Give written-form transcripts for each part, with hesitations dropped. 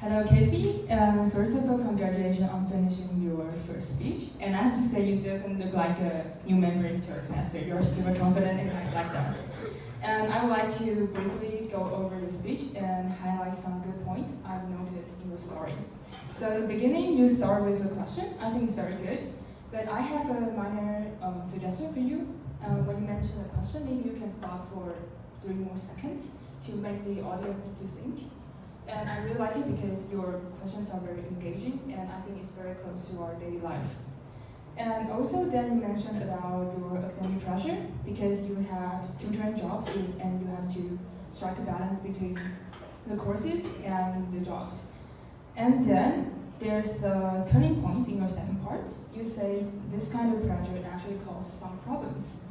Hello, Cathy. First of all, congratulations on finishing your first speech. And I have to say, you doesn't look like a new member into our semester. You're super confident, and I like that. And I would like to briefly go over your speech and highlight some good points I've noticed in your story. So at the beginning, you start with a question. I think it's very good. But I have a minor suggestion for you. When you mention a question, maybe you can stop for 3 more seconds to make the audience to think. And I really like it because your questions are very engaging, and I think it's very close to our daily life. And also then you mentioned about your academic pressure, because you have tutoring jobs and you have to strike a balance between the courses and the jobs. And then there's a turning point in your second part. You said this kind of pressure actually causes some problems.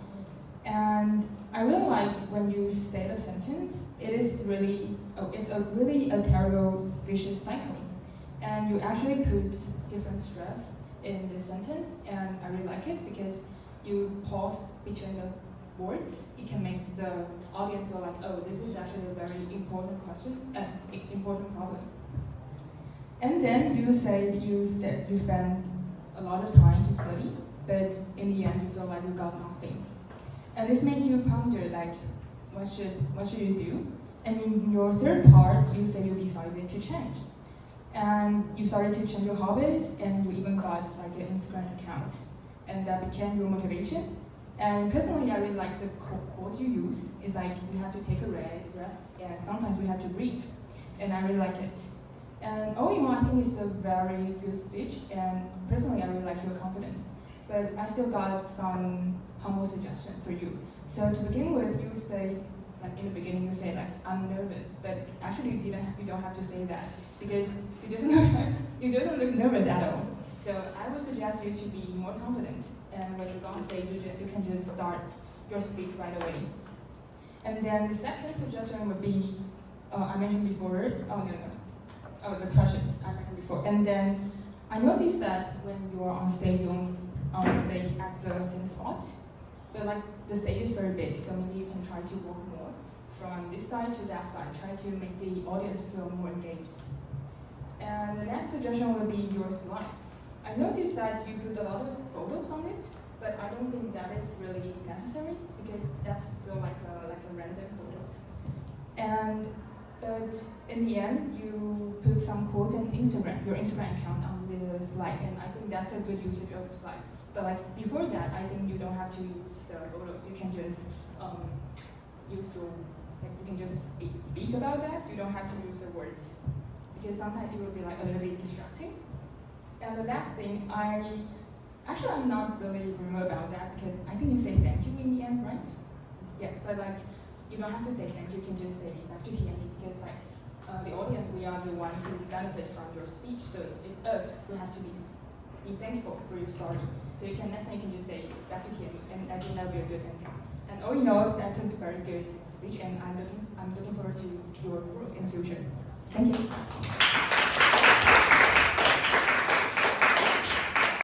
And I really like when you state a sentence, it's a really terrible vicious cycle. And you actually put different stress in the sentence, and I really like it because you pause between the words. It can make the audience go like, oh, this is actually a very important question, important problem. And then you said you spent a lot of time to study, but in the end you feel like you got nothing. And this made you ponder, like, what should you do? And in your third part, you said you decided to change. And you started to change your hobbies, and you even got like an Instagram account. And that became your motivation. And personally, I really like the quote you use. It's like, you have to take a rest, and sometimes we have to breathe. And I really like it. And all in all, I think it's a very good speech, and personally, I really like your confidence. But I still got some humble suggestion for you. So to begin with, you said, like in the beginning, you said like, I'm nervous, but actually you don't have to say that, because it doesn't look nervous at all. So I would suggest you to be more confident, and when you go on stage, you can just start your speech right away. And then the second suggestion would be, I mentioned before, the questions I mentioned before. And then I noticed that when you're on stage, you only stay at the same spot, but like the stage is very big, so maybe you can try to walk more from this side to that side, try to make the audience feel more engaged. And the next suggestion would be your slides. I noticed that you put a lot of photos on it, but I don't think that is really necessary, because that's feel like a random photos. But in the end, you put some quotes on your Instagram account on the slide, and I think that's a good usage of slides. But like before that, I think you don't have to use the photos. You can just you can just speak about that. You don't have to use the words, because sometimes it will be like a little bit distracting. And the last thing, I'm not really remember about that, because I think you say thank you in the end, right? Yeah, but like, you don't have to say thank you, you can just say back to Tiani, because like the audience, we are the one who benefits from your speech, so it's us who have to be thankful for your story. So next time you can just say back to Tiani, and I think that will be a good ending. And all in all, that's a very good speech, and I'm looking forward to your growth in the future. Thank you.